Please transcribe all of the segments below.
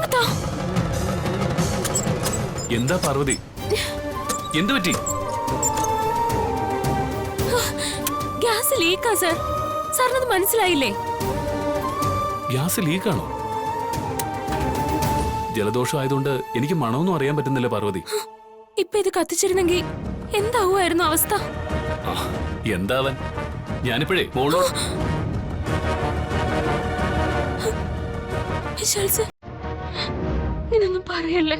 ഇങ്ങത്താ. എന്താ പാർവതി, എന്തു പറ്റി? Gas ലീക്കാ sir. സാറിനത് മനസ്സിലായില്ലേ? ഗ്യാസ് ലീക്കാണോ? ജലദോഷം ആയതുകൊണ്ട് എനിക്ക് മണമൊന്നും അറിയാൻ പറ്റുന്നില്ല പാർവതി. ഇപ്പൊ ഇത് കത്തിച്ചിരുന്നെങ്കിൽ എന്താവുമായിരുന്നു അവസ്ഥ? എന്താവൻ, ഞാനിപ്പോഴേ മോളോ. വിശാൽ സർ, ഇങ്ങനൊന്നും പറയല്ലേ.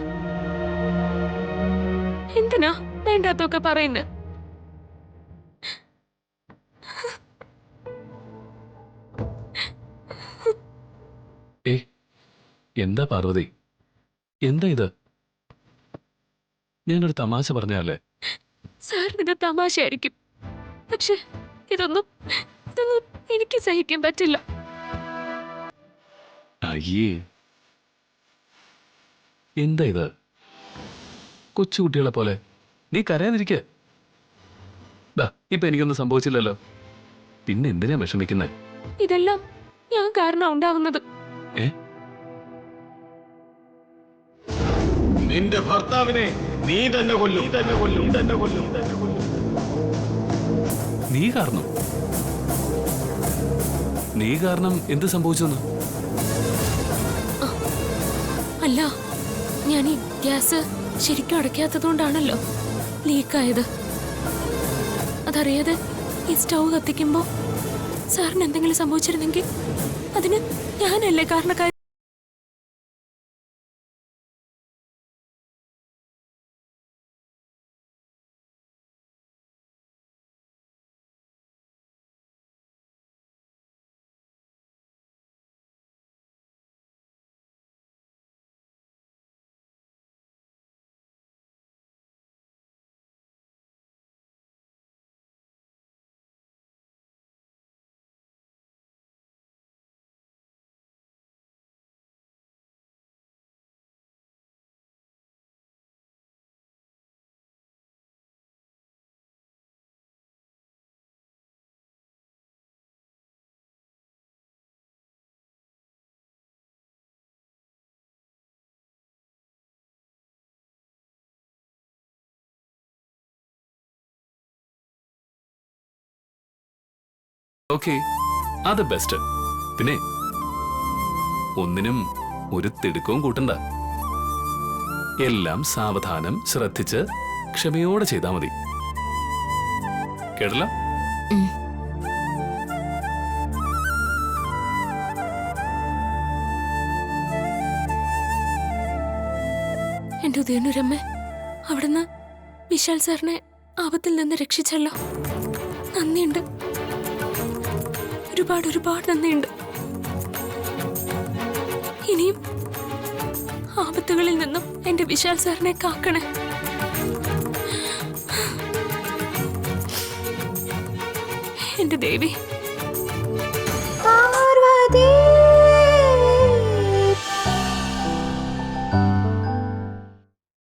എന്തിനാ വേണ്ടാത്തൊക്കെ പറയുന്നത്? എന്താ പാർവതി, എന്താ ഇത്? ഞാനൊരു തമാശ പറഞ്ഞല്ലേ? സാറിന് തമാശയായിരിക്കും, പക്ഷെ ഇതൊന്നും എനിക്ക് സഹിക്കാൻ പറ്റില്ല. അയ്യേ, എന്താ ഇത്? കൊച്ചുകുട്ടികളെ പോലെ നീ കരയാതിരിക്ക. ഇപ്പൊ എനിക്കൊന്നും സംഭവിച്ചില്ലല്ലോ, പിന്നെ എന്തിനാ വിഷമിക്കുന്നേ? ഇതെല്ലാം ഞാൻ കാരണം ഉണ്ടാവുന്നത്. നിന്റെ ഭർത്താവിനെ നീ തന്നെ കൊല്ലും. നീ കാരണം? നീ കാരണം എന്ത് സംഭവിച്ചു? അല്ല, ഞാൻ ഈ ഗ്യാസ് ശരിക്കും അടയ്ക്കാത്തതുകൊണ്ടാണല്ലോ ലീക്കായത്. അതറിയാതെ ഈ സ്റ്റൗ കത്തിക്കുമ്പോ സാറിന് എന്തെങ്കിലും സംഭവിച്ചിരുന്നെങ്കിൽ അതിന് ഞാനല്ലേ കാരണക്കാരി? ഓക്കെ, അത് ബെസ്റ്റ്. പിന്നെ ഒന്നിനും ഒരു തിടുക്കവും കൂട്ടണ്ട. എല്ലാം സാവധാനം ശ്രദ്ധിച്ച് ക്ഷമയോടെ ചെയ്താൽ മതി. കേട്ടല്ലോ? എന്റെ ഉദയനൂരമ്മ അവിടുന്ന് വിശാൽ സാറിനെ ആപത്തിൽ നിന്ന് രക്ഷിച്ചല്ലോ. നന്ദിയുണ്ട്, ഒരുപാട് നന്ദിയുണ്ട്. ഇനിയും ആപത്തുകളിൽ നിന്നും എന്റെ വിശാൽ സാറിനെ കാക്കണേ. എന്റെ ദേവി.